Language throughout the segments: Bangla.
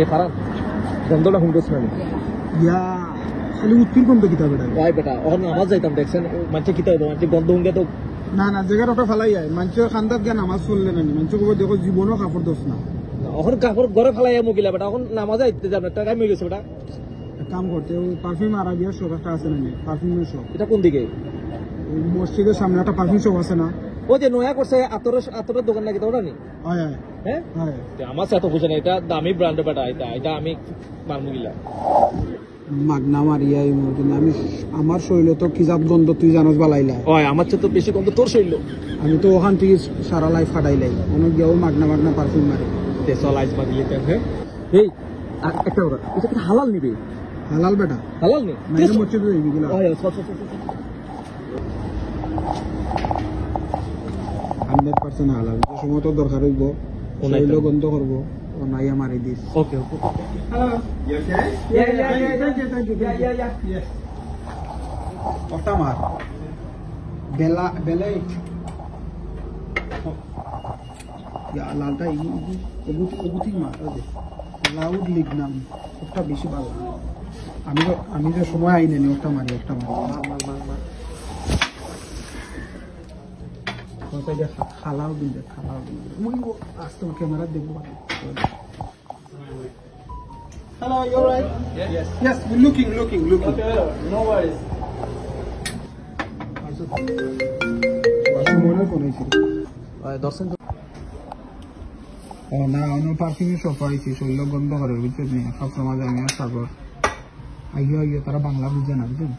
এই ফারান গন্ধটা হুম করছ না ইয়া খালি উত্তির গন্ধ কিতা বেটা ভাই বেটা ওখানে নামাজ যাইতাম দেখছেন মানুষে কিতা হইতো মানুষে গন্ধ হুঙ্গে তো না না জায়গার ওটা ফেলাই যায় মানুষের খান্দাত গিয়ে নামাজ পড়লে না মানুষ কব দেখো জীবনও কাপড় দোষ না এখন কাপড় ঘরে ফেলাই মকিলা বেটা এখন নামাজ আইতে যাবে টাকা হয়ে গেছে বেটা কাম করতে ও পারফিউম আরাবিয়ার শপ একটা আছে না পারফিউমের শপ এটা কোন দিকে মসজিদের সামনে একটা পারফিউম শপ আছে না ও যে নয়া করছে আতরের দোকান নাকি ওটা নি হয় হয় হ্যাঁ হয় আমার সাথে বুঝে না এটা দামি ব্র্যান্ড বেটা এটা আমি মারমু গিলা মাগনা মারিয়া কিন্তু আমি আমার শরীরে তো কি জাত গন্ধ তুই জানোস বালাইলা ওই আমার চেয়ে তো বেশি গন্ধ তোর শরীর আমি তো ওখান থেকে সারা লাইফ ফাটাইলাই অনেক গিয়েও মাগনা পারফিউম মারে তেসল আইস মাগিয়ে হ্যাঁ এই একটা ওরা এটা কি হালাল নিবে হালাল বেটা হালাল নি মানে মসজিদে যাইবি গুলা ওই 100% হালাল যে সময় তো দরকার হইব শরীর গন্ধ করব ও নাইয়া মারি this okay okay hello yes ওটা মার বেলা ইয়া লালটা এগুতি মার লাউড লিগ নাম ওটা বেশি ভালো আমি যে সময় আইনি ওটা মারি মার খালাও দিলে আজকে ক্যামেরা দেখবো Hello, you're right? Yes, we're looking. Okay, no worries. না অন্য পার্কিং এর শপ আইছি শৈল গন্ধ করে বুঝছেন না সব সময় আমি আর সাগর আইয়ো তারা বাংলা বুঝে না বুঝছেন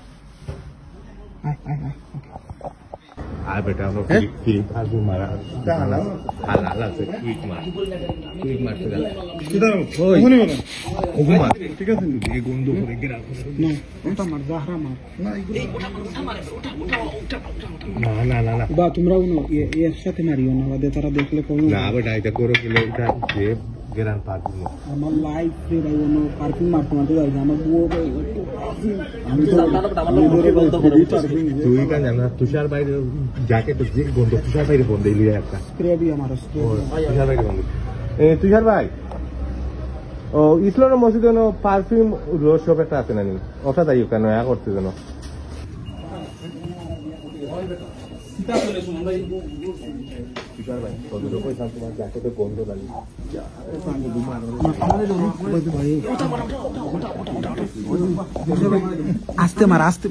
আর বেটা আমরা ফিল্ম ফাজু মারা হালাল আছে কুইক মারতে গেল কিদার ওখানে বলো ওগো মার ঠিক আছে এই গন্ধ করে গেরা না ওটা মার জাহরা মার না বা তোমরা একসাথে মারিও না বাদে তারা দেখলে কোন না বেটা এটা করে গেলে এটা যে গেরান পারবো আমার লাইফ রে ভাই ওনো পার্কিং মারতে যাই আমার বুও আমি তো তুই কেন জানা তুষার বাইরে জ্যাকেট যে গন্ধ তুষার বাইরে বন্ধ লিয়ে একটা স্প্রে দি আমার স্প্রে তুষার বাইরে বন্ধ তুষার ভাই ও ইসলামের মসজিদে পারফিউম রোজ শপ একটা আছে না ওটা তাই কেন করতে যেন তুষার ভাই তোদের উপরে তোমার জ্যাকেটে গন্ধ লাগে আস্তে মার আস্তে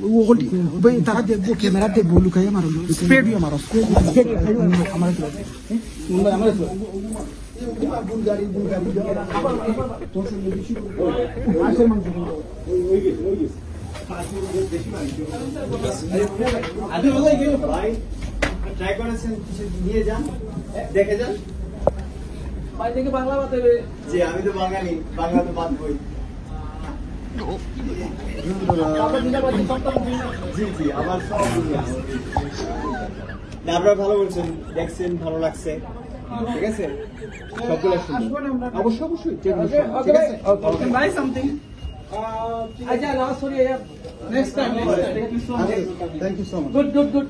তারা দেখবো ক্যামেরা দেখবো লুকাই মারো স্প্রে দিয়ে মারো আমার ট্রাই করেছেন নিয়ে যান দেখে যান ভাই থেকে বাংলা বাতাবে জি আমি তো বাঙালি বাংলা তো বাদ বই জি আবার সব আপনারা ভালো বলছেন দেখছেন ভালো লাগছে ঠিক আছে সবগুলো অবশ্যই ঠিক আছে বাই সামথিং আচ্ছা না sorry next time thank you so much good